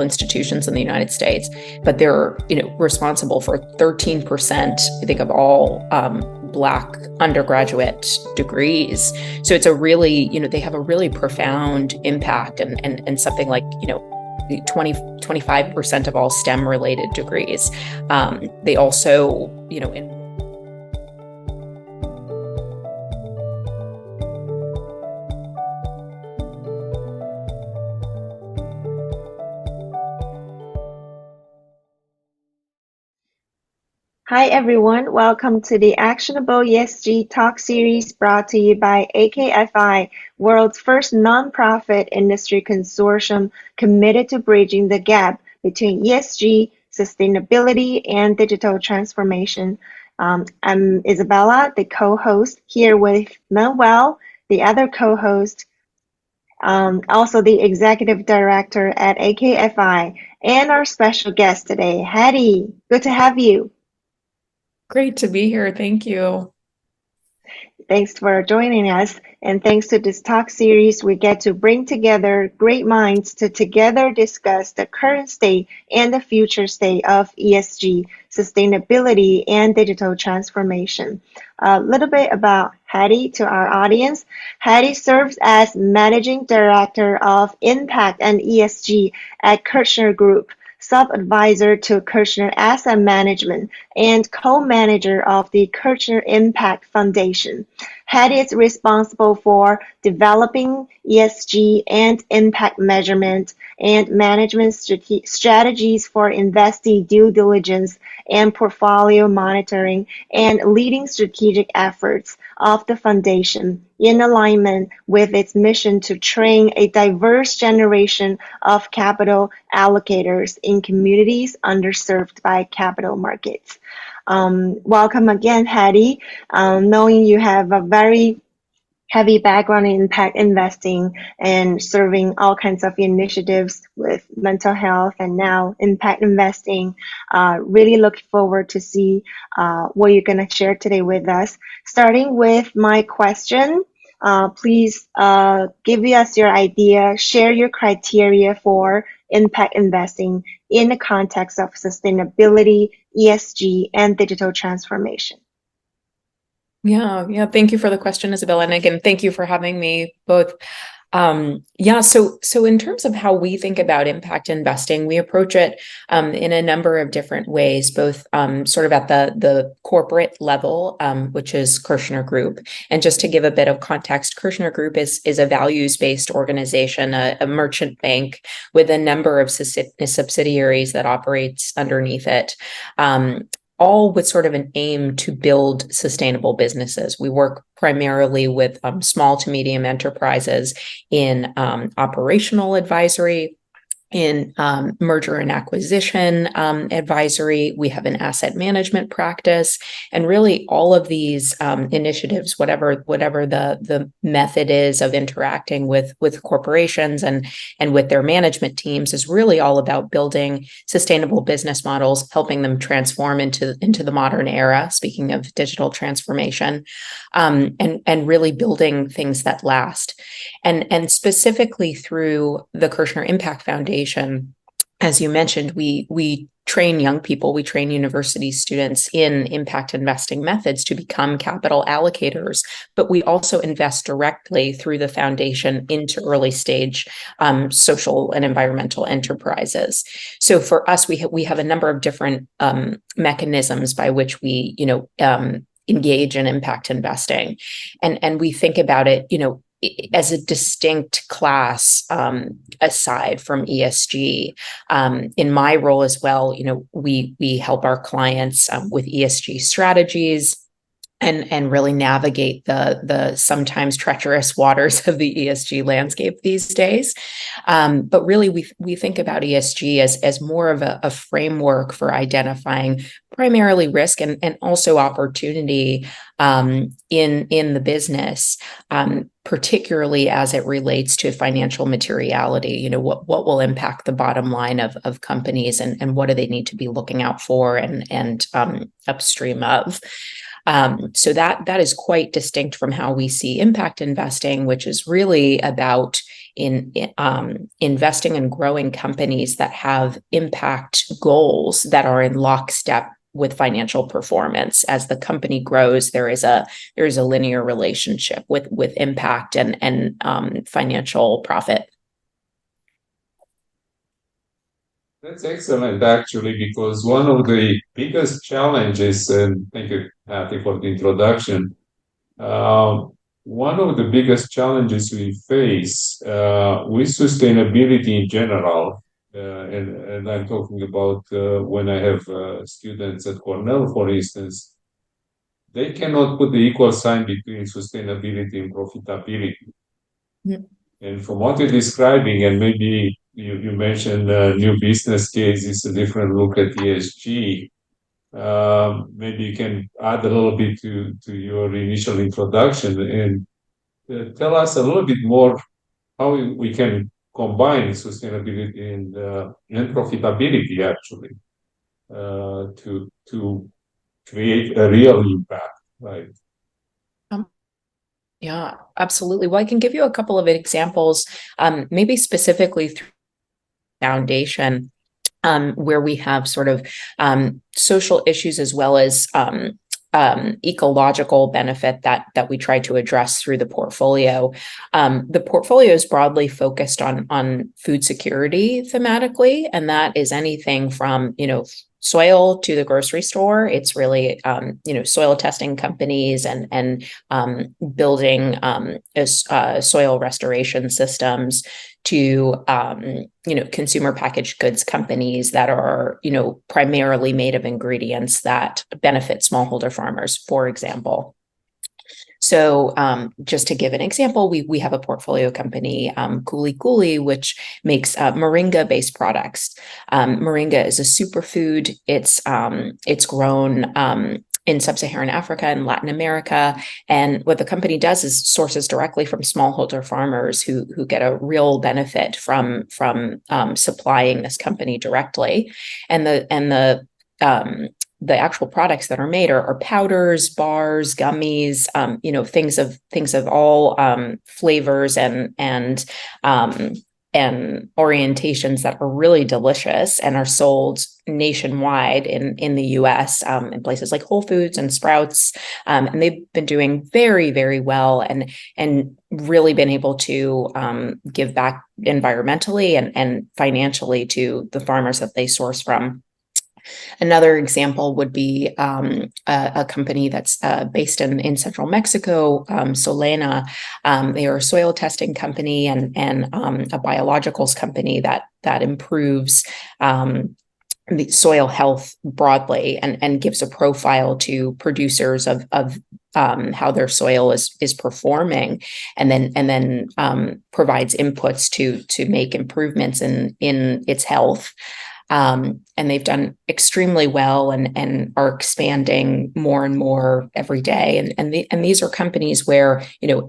institutions in the United States, but they're responsible for 13%, I think, of all Black undergraduate degrees. So it's a really, they have a really profound impact, and something like 25% of all STEM related degrees. They also, Hi everyone, welcome to the Actionable ESG Talks series brought to you by AKFI, world's first nonprofit industry consortium committed to bridging the gap between ESG, sustainability, and digital transformation. I'm Isabella, the co-host, here with Manuel, the other co-host, also the executive director at AKFI, and our special guest today, Hattie. Good to have you. Great to be here. Thank you. Thanks for joining us. And thanks to this talk series, we get to bring together great minds to together discuss the current state and the future state of ESG, sustainability, and digital transformation. A little bit about Hattie to our audience. Hattie serves as Managing Director of Impact and ESG at Kirchner Group, sub-advisor to Kirchner Asset Management, and co-manager of the Kirchner Impact Foundation. Hattie is responsible for developing ESG and impact measurement and management strategies for investee due diligence and portfolio monitoring, and leading strategic efforts of the foundation in alignment with its mission to train a diverse generation of capital allocators in communities underserved by capital markets. Welcome again, Hattie. Knowing you have a very heavy background in impact investing and serving all kinds of initiatives with mental health and now impact investing. Really look forward to see what you're going to share today with us. Starting with my question, please give us your idea, share your criteria for impact investing in the context of sustainability, ESG, and digital transformation. Yeah. Thank you for the question, Isabella. And again, thank you for having me both. So in terms of how we think about impact investing, we approach it in a number of different ways, both sort of at the corporate level, which is Kirchner Group. And just to give a bit of context, Kirchner Group is a values-based organization, a merchant bank with a number of subsidiaries that operates underneath it. All with sort of an aim to build sustainable businesses. We work primarily with small to medium enterprises in operational advisory, in merger and acquisition advisory. We have an asset management practice, and really all of these initiatives, whatever the method is of interacting with corporations and with their management teams, is really all about building sustainable business models, helping them transform into the modern era. Speaking of digital transformation, and really building things that last, and specifically through the Kirchner Impact Foundation. As you mentioned, we train young people, we train university students in impact investing methods to become capital allocators, but we also invest directly through the foundation into early stage social and environmental enterprises. So for us, we have a number of different mechanisms by which we engage in impact investing, and we think about it as a distinct class aside from ESG. In my role as well, we help our clients with ESG strategies and really navigate the sometimes treacherous waters of the ESG landscape these days. But really, we think about ESG as more of a framework for identifying primarily risk and also opportunity in the business, particularly as it relates to financial materiality. What will impact the bottom line of companies, and what do they need to be looking out for and upstream of. So that is quite distinct from how we see impact investing, which is really about investing and growing companies that have impact goals that are in lockstep with financial performance. As the company grows, there is a linear relationship with impact and financial profit. That's excellent, actually, because one of the biggest challenges, and thank you, Hattie, for the introduction. One of the biggest challenges we face with sustainability in general, and I'm talking about when I have students at Cornell, for instance, they cannot put the equal sign between sustainability and profitability. Mm. And from what you're describing, and maybe you mentioned new business cases, a different look at ESG. Maybe you can add a little bit to your initial introduction and tell us a little bit more how we can combine sustainability and profitability actually to create a real impact, right? Yeah, absolutely. Well, I can give you a couple of examples, maybe specifically through foundation, where we have sort of social issues as well as ecological benefit that we try to address through the portfolio. The portfolio is broadly focused on food security thematically, and that is anything from, soil to the grocery store. It's really, soil testing companies and building soil restoration systems to, consumer packaged goods companies that are, primarily made of ingredients that benefit smallholder farmers, for example. So just to give an example, we have a portfolio company, Kuli Kuli, which makes moringa-based products. Moringa is a superfood. It's grown in sub-Saharan Africa and Latin America. And what the company does is sources directly from smallholder farmers who get a real benefit from supplying this company directly. And the actual products that are made are powders, bars, gummies, things of all flavors and orientations that are really delicious and are sold nationwide in the US, in places like Whole Foods and Sprouts. And they've been doing very, very well and really been able to give back environmentally and financially to the farmers that they source from. Another example would be a company that's based in central Mexico, Solena. They are a soil testing company and a biologicals company that improves the soil health broadly and gives a profile to producers of how their soil is performing, and then provides inputs to make improvements in its health. And they've done extremely well and are expanding more and more every day. And these are companies where,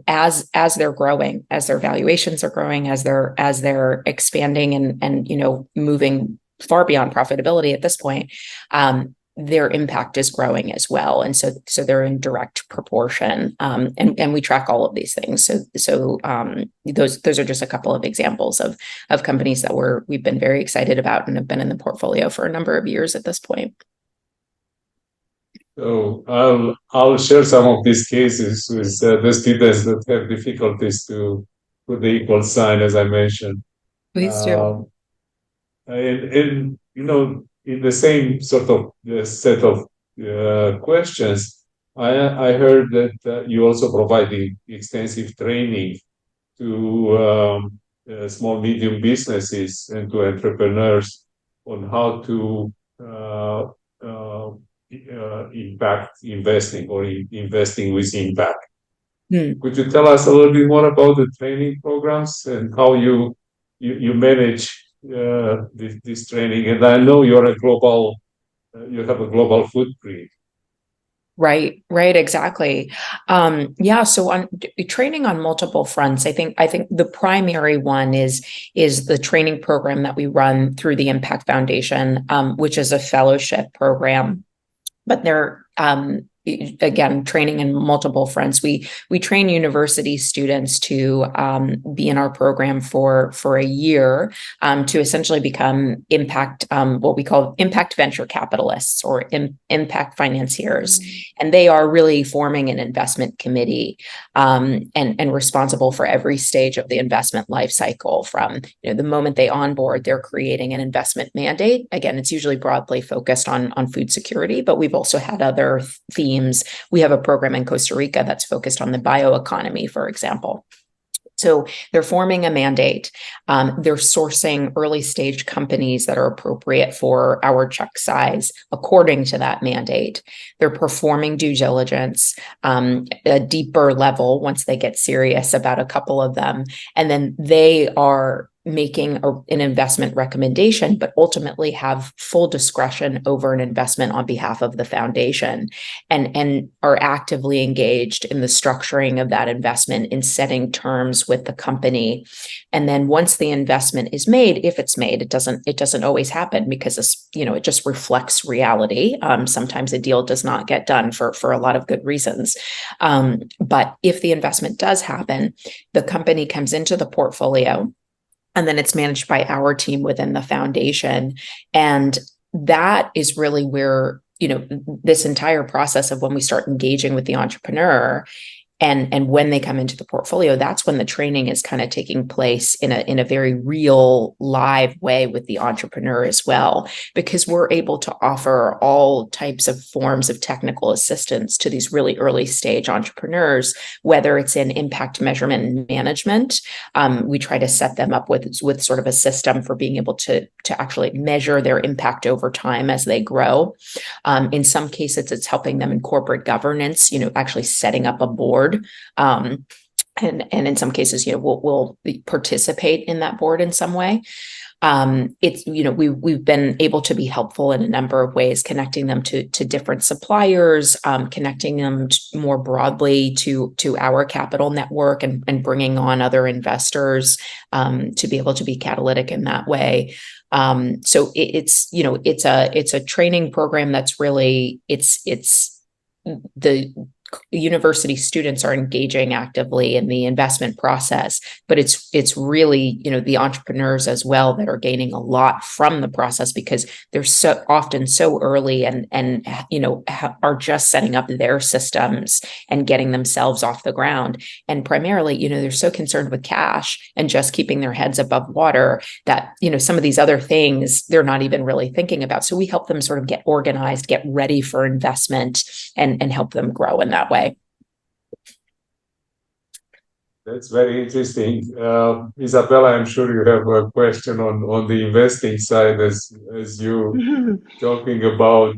as they're growing, as their valuations are growing, as they're expanding and moving far beyond profitability at this point, their impact is growing as well. And so they're in direct proportion. And we track all of these things. So those are just a couple of examples of companies that we've been very excited about and have been in the portfolio for a number of years at this point. So I'll share some of these cases with the students that have difficulties to put the equal sign, as I mentioned. Please do. And in the same sort of set of questions, I heard that you also providing extensive training to small, medium businesses and to entrepreneurs on how to impact investing or investing with impact. Could you tell us a little bit more about the training programs and how you manage this training? And I know you have a global footprint. Right, exactly. So on training on multiple fronts, I think the primary one is the training program that we run through the Impact Foundation, which is a fellowship program. But there again, training in multiple fronts. We train university students to be in our program for a year to essentially become impact, what we call impact venture capitalists or impact financiers. And they are really forming an investment committee and responsible for every stage of the investment life cycle. From the moment they onboard, they're creating an investment mandate. Again, it's usually broadly focused on food security, but we've also had other themes. We have a program in Costa Rica that's focused on the bioeconomy, for example. So they're forming a mandate. They're sourcing early stage companies that are appropriate for our check size according to that mandate. They're performing due diligence, a deeper level once they get serious about a couple of them. And then they are making an investment recommendation, but ultimately have full discretion over an investment on behalf of the foundation, and are actively engaged in the structuring of that investment, in setting terms with the company. And then once the investment is made, if it's made, it doesn't always happen because it just reflects reality. Sometimes a deal does not get done for a lot of good reasons. But if the investment does happen, the company comes into the portfolio, and then it's managed by our team within the foundation. And that is really where, this entire process of when we start engaging with the entrepreneur and when they come into the portfolio, that's when the training is kind of taking place in a very real live way with the entrepreneur as well, because we're able to offer all types of forms of technical assistance to these really early stage entrepreneurs, whether it's in impact measurement and management. We try to set them up with sort of a system for being able to actually measure their impact over time as they grow. In some cases, it's helping them in corporate governance, actually setting up a board. And in some cases, we'll participate in that board in some way. We've been able to be helpful in a number of ways, connecting them to different suppliers, connecting them more broadly to our capital network, and bringing on other investors to be able to be catalytic in that way. So it's a training program that's really the university students are engaging actively in the investment process, but it's really, the entrepreneurs as well that are gaining a lot from the process, because they're so often so early and are just setting up their systems and getting themselves off the ground. And primarily, they're so concerned with cash and just keeping their heads above water that, some of these other things they're not even really thinking about. So we help them sort of get organized, get ready for investment, and help them grow in that way. That's very interesting. Isabella, I'm sure you have a question on the investing side as you talking about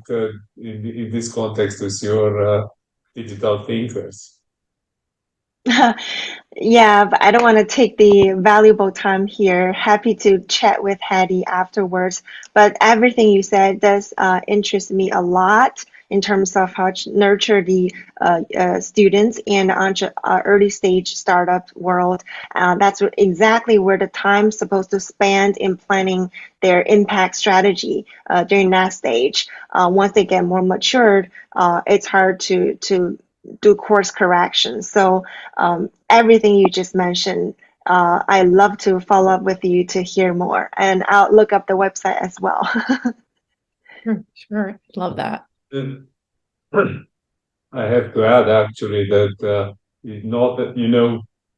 in this context with your digital thinkers. Yeah, but I don't want to take the valuable time here. Happy to chat with Hattie afterwards. But everything you said does interest me a lot in terms of how to nurture the students in early stage startup world. That's exactly where the time's supposed to spend in planning their impact strategy during that stage. Once they get more matured, it's hard to do course correction. So everything you just mentioned, I love to follow up with you to hear more, and I'll look up the website as well. Sure. Love that. I have to add actually that not that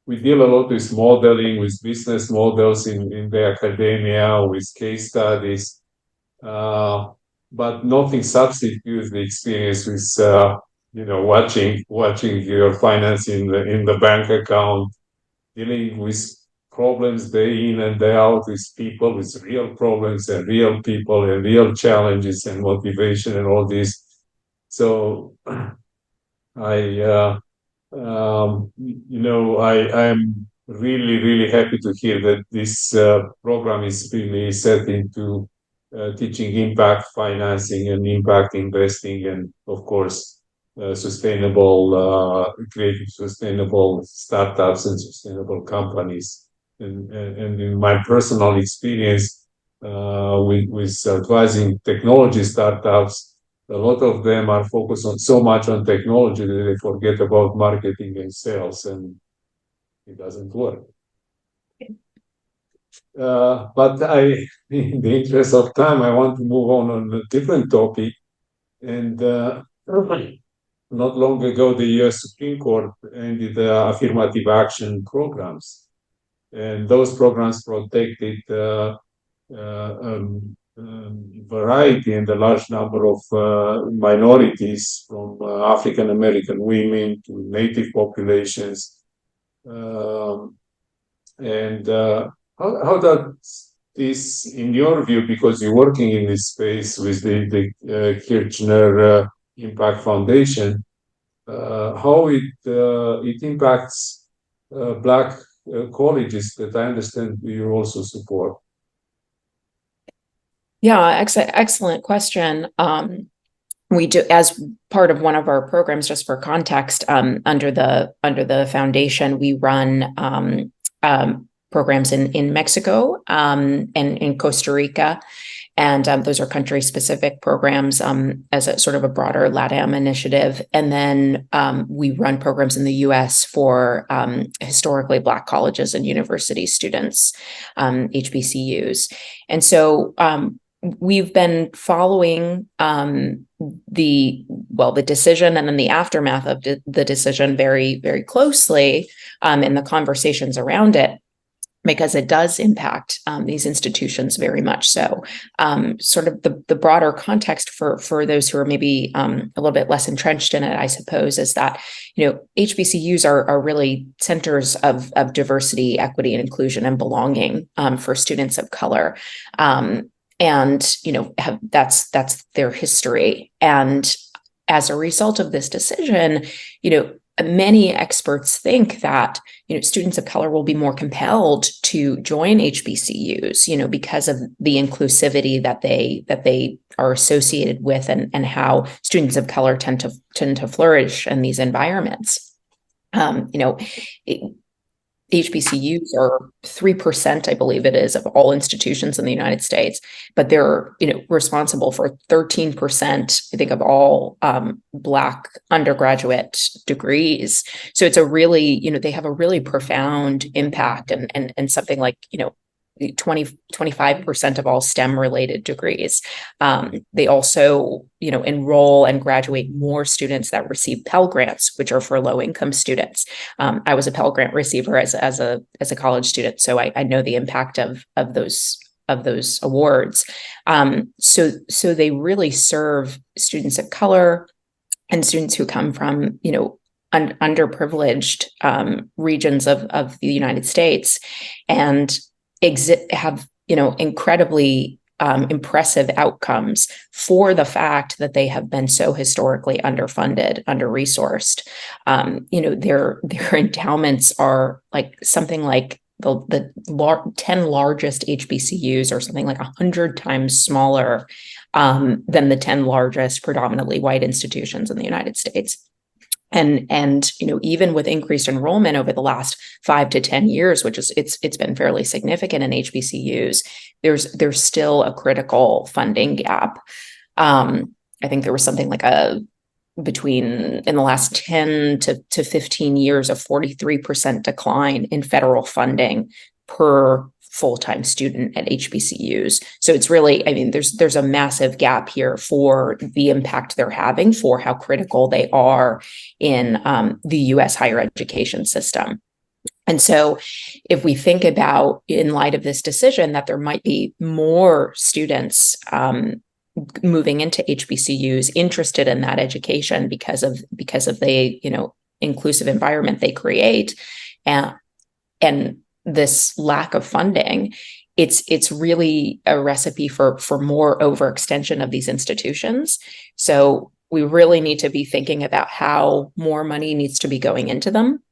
we deal a lot with modeling, with business models in the academia, with case studies, but nothing substitutes the experience with watching your finance in the bank account, dealing with problems day in and day out with people, with real problems and real people and real challenges and motivation and all this. So I am really happy to hear that this program is really set into teaching impact financing and impact investing, and of course creating sustainable startups and sustainable companies. And in my personal experience with advising technology startups, a lot of them are focused on so much on technology that they forget about marketing and sales, and it doesn't work. But in the interest of time, I want to move on a different topic. And not long ago, the US Supreme Court ended the affirmative action programs. And those programs protected variety and a large number of minorities, from African American women to native populations. How does this, in your view, because you're working in this space with the Kirchner Impact Foundation, how it impacts Black colleges that I understand you also support? Yeah, excellent question. We do, as part of one of our programs, just for context, under the foundation, we run programs in Mexico and in Costa Rica. And those are country-specific programs as a sort of a broader LATAM initiative. And then we run programs in the US for historically Black colleges and university students, HBCUs. And so we've been following the decision and then the aftermath of the decision very, very closely in the conversations around it, because it does impact these institutions very much so. Sort of the broader context for those who are maybe a little bit less entrenched in it, I suppose, is that, HBCUs are really centers of diversity, equity, and inclusion and belonging for students of color. And that's their history. And as a result of this decision, many experts think that students of color will be more compelled to join HBCUs, because of the inclusivity that they are associated with, and how students of color tend to flourish in these environments. HBCUs are 3%, I believe it is, of all institutions in the United States, but they're, responsible for 13%, I think, of all Black undergraduate degrees. So it's a really, they have a really profound impact, and something like, 25% of all STEM related degrees. They also, enroll and graduate more students that receive Pell Grants, which are for low income students. I was a Pell Grant receiver as a college student, so I know the impact of those awards. So they really serve students of color and students who come from, underprivileged regions of the United States, and have incredibly impressive outcomes for the fact that they have been so historically underfunded, under-resourced. Their endowments are something like the 10 largest HBCUs are something like 100 times smaller than the 10 largest predominantly white institutions in the United States. And even with increased enrollment over the last 5 to 10 years, which is it's been fairly significant in HBCUs, there's still a critical funding gap. I think there was something like in the last 10 to 15 years, a 43% decline in federal funding per full-time student at HBCUs. So it's really, there's a massive gap here for the impact they're having, for how critical they are in the US higher education system. And so if we think about, in light of this decision, that there might be more students moving into HBCUs interested in that education because of the inclusive environment they create, and this lack of funding, it's really a recipe for more overextension of these institutions. So we really need to be thinking about how more money needs to be going into them.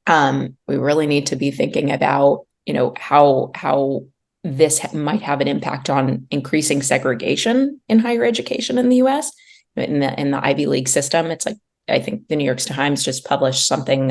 We really need to be thinking about, how this might have an impact on increasing segregation in higher education in the US. In the Ivy League system, it's like, I think the New York Times just published something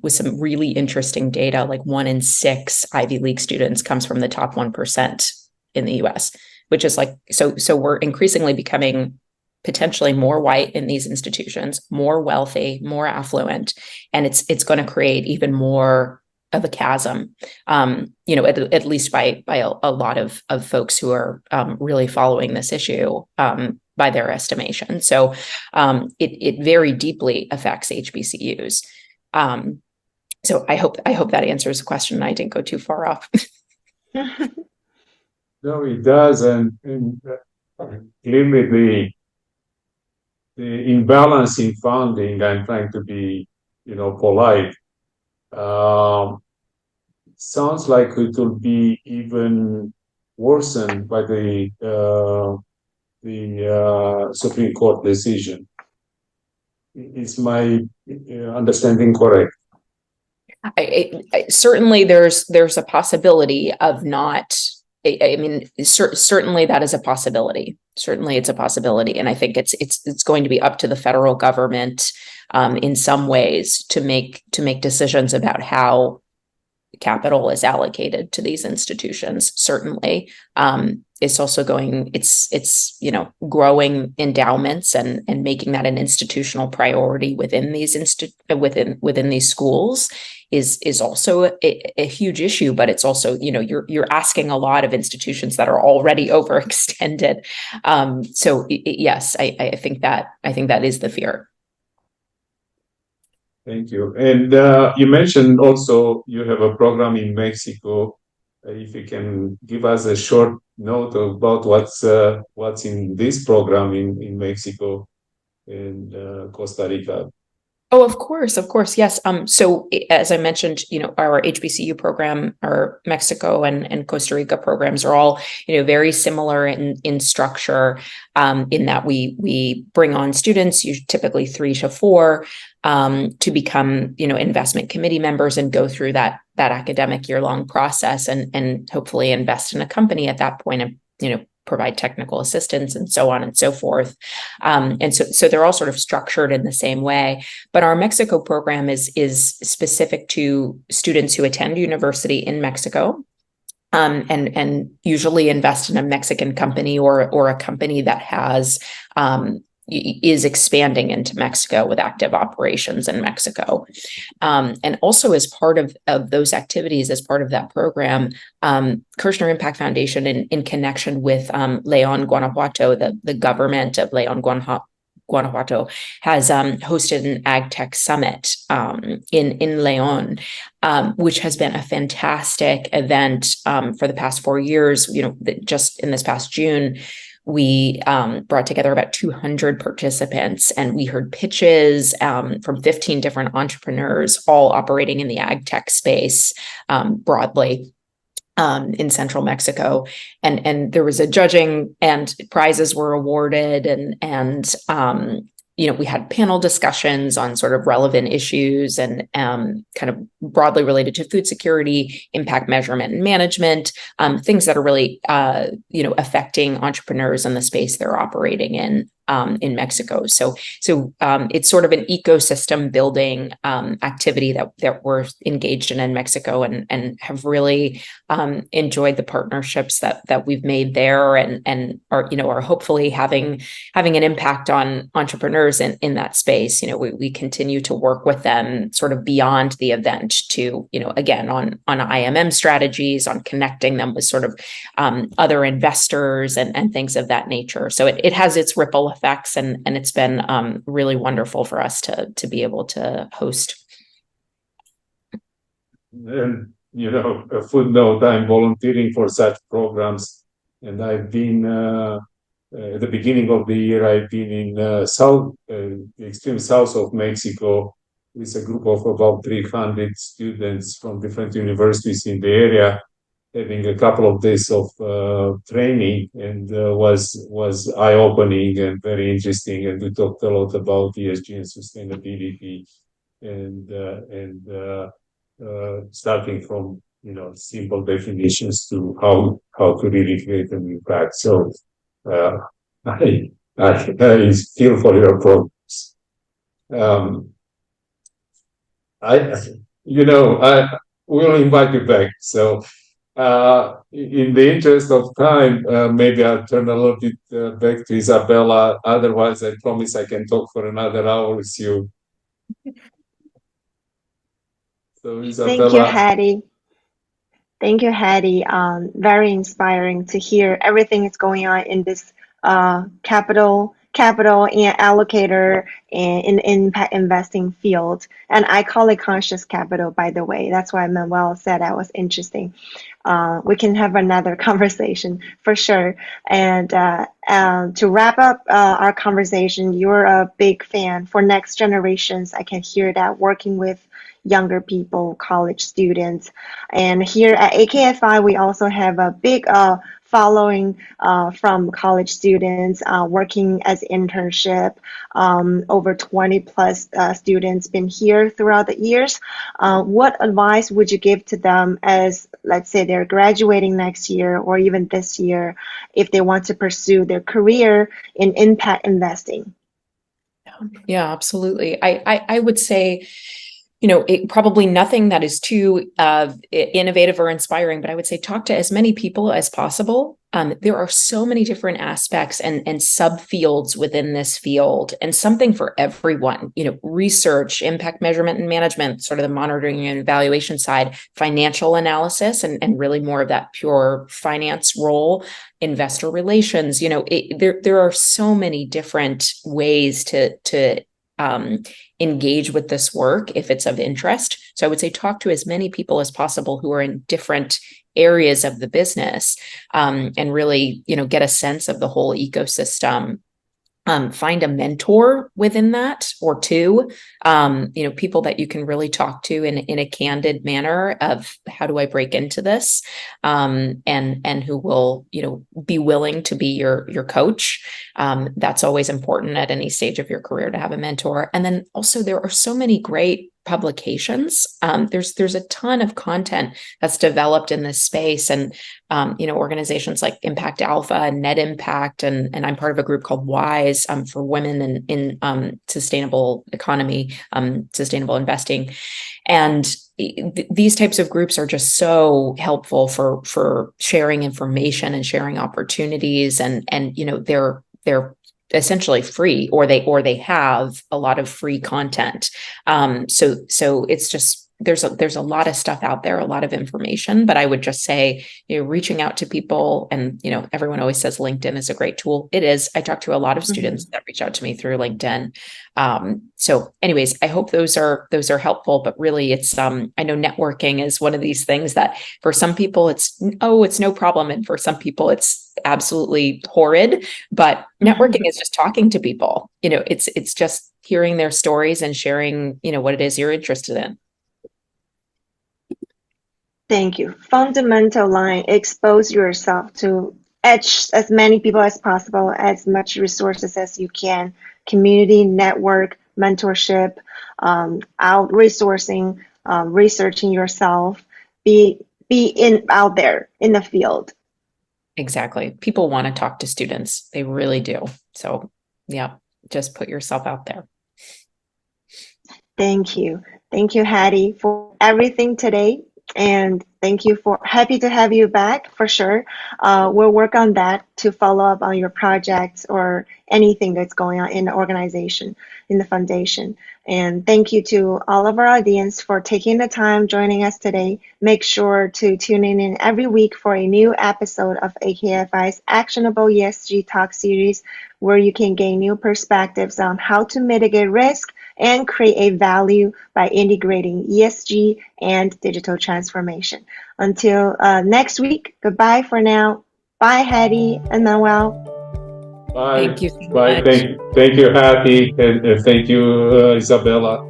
with some really interesting data, like 1 in 6 Ivy League students comes from the top 1% in the US. which is like, so we're increasingly becoming potentially more white in these institutions, more wealthy, more affluent, and it's going to create even more of a chasm, at least by a lot of folks who are really following this issue, by their estimation. So it very deeply affects HBCUs. So I hope that answers the question. I didn't go too far off. No, it does, and clearly the imbalance in funding. I'm trying to be, polite. Sounds like it will be even worsened by the Supreme Court decision. Is my understanding correct? Certainly, there's a possibility of not. I mean, certainly that is a possibility. Certainly, it's a possibility, and I think it's going to be up to the federal government, in some ways, to make decisions about how capital is allocated to these institutions. Certainly, it's also it's growing endowments and making that an institutional priority within these within these schools is also a huge issue. But it's also, you're asking a lot of institutions that are already overextended. So yes, I think that is the fear. Thank you. And you mentioned also you have a program in Mexico. If you can give us a short note about what's in this program in Mexico and Costa Rica. Oh, of course, yes. So as I mentioned, our HBCU program, our Mexico and Costa Rica programs are all, very similar in structure, in that we bring on students, typically 3 to 4, to become, investment committee members and go through that academic year-long process and hopefully invest in a company at that point, and, provide technical assistance and so on and so forth. And so they're all sort of structured in the same way. But our Mexico program is specific to students who attend university in Mexico, and usually invest in a Mexican company or a company that is expanding into Mexico with active operations in Mexico. And also as part of those activities, as part of that program, Kirchner Impact Foundation, in connection with León, Guanajuato, the government of León, Guanajuato, has hosted an Ag Tech Summit in León, which has been a fantastic event for the past 4 years. Just in this past June, we brought together about 200 participants, and we heard pitches from 15 different entrepreneurs, all operating in the ag tech space broadly in central Mexico. And there was a judging, and prizes were awarded, and we had panel discussions on sort of relevant issues and kind of broadly related to food security, impact measurement and management, things that are really, affecting entrepreneurs in the space they're operating in Mexico. So it's sort of an ecosystem building activity that we're engaged in Mexico, and have really enjoyed the partnerships that we've made there, and are hopefully having an impact on entrepreneurs in that space. We continue to work with them sort of beyond the event to, again, on IMM strategies, on connecting them with sort of other investors and things of that nature. So it has its ripple effects, and it's been really wonderful for us to be able to host. And a footnote: I'm volunteering for such programs, and I've been at the beginning of the year. I've been in the extreme south of Mexico, with a group of about 300 students from different universities in the area, having a couple of days of training, and was eye-opening and very interesting. And we talked a lot about ESG and sustainability, and starting from simple definitions to how to really create an impact. So I feel for your programs. I will invite you back. So In the interest of time, maybe I'll turn a little bit back to Isabella. Otherwise, I promise I can talk for another hour with you. So, Thank you, Isabella. Hattie. Thank you, Hattie. Very inspiring to hear everything that's going on in this capital and allocator and in impact investing field. And I call it conscious capital, by the way. That's why Manuel said that was interesting. We can have another conversation for sure. And to wrap up our conversation, you're a big fan for next generations. I can hear that working with younger people, college students. And here at AKFI, we also have a big following from college students working as internship. Over 20 plus students been here throughout the years. What advice would you give to them as, let's say, they're graduating next year or even this year, if they want to pursue their career in impact investing? Yeah, absolutely. I would say, probably nothing that is too innovative or inspiring, but I would say talk to as many people as possible. There are so many different aspects and subfields within this field, and something for everyone. Research, impact measurement and management, sort of the monitoring and evaluation side, financial analysis, and really more of that pure finance role, investor relations. There are so many different ways to engage with this work if it's of interest. So I would say talk to as many people as possible who are in different areas of the business, and really, get a sense of the whole ecosystem. Find a mentor within that or two, people that you can really talk to in a candid manner of how do I break into this, and who will, be willing to be your coach. That's always important at any stage of your career to have a mentor. And then also there are so many great publications. There's a ton of content that's developed in this space, and organizations like Impact Alpha and Net Impact, and I'm part of a group called WISE for women in sustainable economy, sustainable investing, and these types of groups are just so helpful for sharing information and sharing opportunities, and they're essentially free, or they have a lot of free content. So it's just, there's a lot of stuff out there, a lot of information, but I would just say, reaching out to people, and, everyone always says LinkedIn is a great tool. It is. I talk to a lot of students that reach out to me through LinkedIn. So anyways, I hope those are helpful, but really it's, I know networking is one of these things that for some people it's no problem. And for some people it's absolutely horrid, but networking is just talking to people. It's just hearing their stories and sharing, what it is you're interested in. Thank you. Fundamental line, expose yourself to as many people as possible, as much resources as you can, community, network, mentorship, out resourcing, researching yourself, be out there in the field. Exactly. People want to talk to students. They really do. So yeah, just put yourself out there. Thank you. Thank you, Hattie, for everything today. And thank you happy to have you back for sure. We'll work on that to follow up on your projects or anything that's going on in the organization, in the foundation. And thank you to all of our audience for taking the time joining us today. Make sure to tune in every week for a new episode of AKFI's Actionable ESG Talks series, where you can gain new perspectives on how to mitigate risk and create value by integrating ESG and digital transformation. Until next week, goodbye for now. Bye, Hattie and Manuel. Bye. Thank you so Bye. much. Thank you, Hattie, and thank you, Isabella.